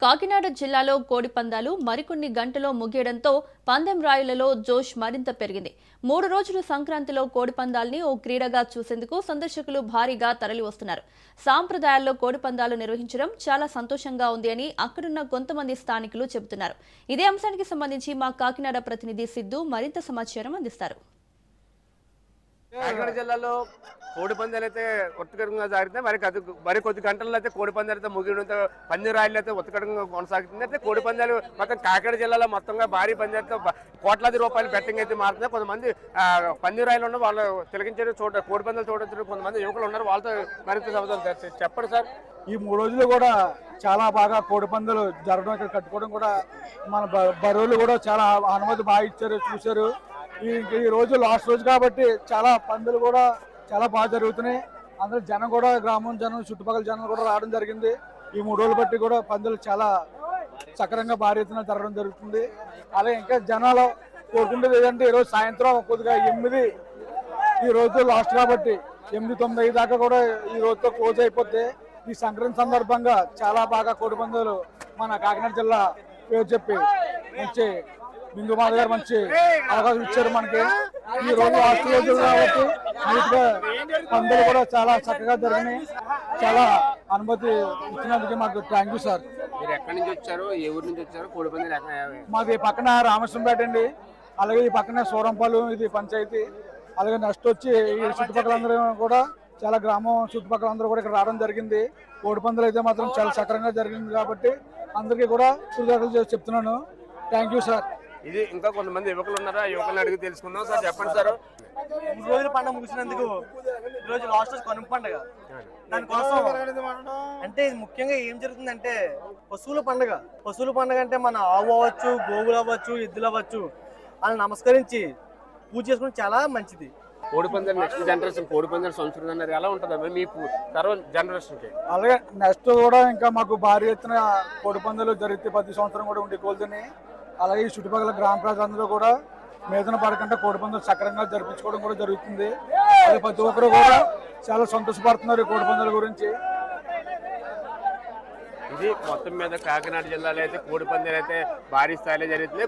కాకినాడ జిల్లాలో కోడి పందాలు మరికొన్ని గంటలో ముగియడంతో పందెం రాయులలో జోష్ మరింత పెరిగింది. 3 రోజులు సంక్రాంతిలో కోడి పందాల్ని ఓ క్రీడగా చూసేందుకు సందర్శకులు భారీగా తరలి వస్తున్నారు. సాంప్రదాయాల్లో కోడి పందాలు నిర్వహించడం చాలా సంతోషంగా ఉంది అని అక్కడున్న కొంతమంది స్థానికులు చెబుతున్నారు. ఇదే అంశానికి సంబంధించి మా కాకినాడ ప్రతినిధి సిద్ధు మరింత సమాచారం అందిస్తారు. కాకినాడ జిల్లాలో కోడి పందాలు అయితే ఉత్కంఠంగా సాగుతుంది. మరి కొద్ది గంటల్లో అయితే కోడి పందాలు అయితే ముగియడంతో పందెం రాయలు అయితే ఉత్కంఠంగా కొనసాగుతుంది. అయితే కోడి పందాలు మొత్తం కాకినాడ జిల్లాలో మొత్తంగా భారీ పందాలతో కోట్లాది రూపాయలు బెట్టింగ్ అయితే మారుతుంది. కొంతమంది పందెం రాయలు ఉన్న వాళ్ళు తిలకించారు కోడి పందాలు చూడొచ్చు. కొంతమంది యువకులు ఉన్నారు, వాళ్ళతో మరింత సమాధానం చెప్పండి సార్. ఈ 3 రోజులు కూడా చాలా బాగా కోడి పందాలు జరగడం, ఇక్కడ కట్టుకోవడం కూడా మన బరువులు కూడా చాలా అనుమతి బాగా ఇచ్చారు, చూశారు. ఈ రోజు లాస్ట్ రోజు కాబట్టి చాలా పందులు కూడా చాలా బాగా జరుగుతున్నాయి. అందరూ జనం కూడా గ్రామం జనం చుట్టుపక్కల జనం కూడా రావడం జరిగింది. ఈ 3 రోజులు బట్టి కూడా పందులు చాలా సక్రంగా భారీ ఎత్తున జరగడం జరుగుతుంది. అలాగే ఇంకా జనాలు కోరుకుంటుంది ఏంటంటే ఈరోజు సాయంత్రం కొద్దిగా 8 ఈ రోజు లాస్ట్ కాబట్టి 8, 9 దాకా కూడా ఈ రోజుతో క్లోజ్ అయిపోతే ఈ సంక్రాంతి సందర్భంగా చాలా బాగా కోడి పందాలు మన కాకినాడ జిల్లా పేరు చెప్పి మంచి బిందు మాధవ్ గారు మంచి అవకాశం ఇచ్చారు మనకి. ఈ రోజు లాస్ట్ రోజు కాబట్టి నీట్గా పందులు కూడా చాలా చక్కగా జరిగినాయి. చాలా అనుమతి ఇచ్చినందుకు మాకు థ్యాంక్ యూ సార్. మీరు ఎక్కడి నుంచి వచ్చారు, ఏ ఊరు నుంచి వచ్చారు? కోడి పందాలు మాది పక్కన రామేశ్వరంపేట అండి, అలాగే ఈ పక్కన సూరంపాలు ఇది పంచాయతీ. అలాగే నెక్స్ట్ వచ్చి ఈ చుట్టుపక్కలందరూ కూడా చాలా గ్రామం చుట్టుపక్కల అందరూ కూడా ఇక్కడ రావడం జరిగింది. కోడి పందాలు అయితే మాత్రం చాలా సక్రంగా జరిగింది కాబట్టి అందరికీ కూడా కృతజ్ఞతలు చెప్తున్నాను. Thank you sir. ఇది ఇంకా కొంతమంది యువకులు ఉన్నారు, ఆ యువకులను అడిగి తెలుసుకుందాం. సార్ చెప్పండి సార్. 3 రోజుల పండుగ ముగిసినందుకు ఈరోజు లాస్ట్ రోజు కనుమ పండుగ. దానికోసం అంటే ఇది ముఖ్యంగా ఏం జరుగుతుందంటే పశువుల పండుగ అంటే మన ఆవు అవ్వచ్చు, గోవులు అవ్వచ్చు, ఎద్దులు అవ్వచ్చు వాళ్ళని నమస్కరించి పూజ చేసుకుని చాలా మంచిది. కోడి పందాలు నెక్స్ట్ జనరేషన్ కోడి పందాలు సంస్కృతి అన్నారు ఎలా ఉంటుంది మీ తర్వాత జనరేషన్ కి? అలాగే నెక్స్ట్ కూడా ఇంకా మాకు భారీ ఎత్తున కోడి పందాలు జరిగితే ప్రతి సంవత్సరం కూడా ఉండే కోల్దని. అలాగే ఈ చుట్టుపక్కల గ్రామ ప్రజలందరూ కూడా మీదన పడకుండా కోడి పందాలు సక్రంగా జరిపించుకోవడం కూడా జరుగుతుంది. అలాగే ప్రతి ఒక్కరు కూడా చాలా సంతోషపడుతున్నారు ఈ కోడి పందాల గురించి. ఇది మొత్తం మీద కాకినాడ జిల్లాలో అయితే కోడి పందాలు అయితే భారీ స్థాయిలో జరుగుతుంది.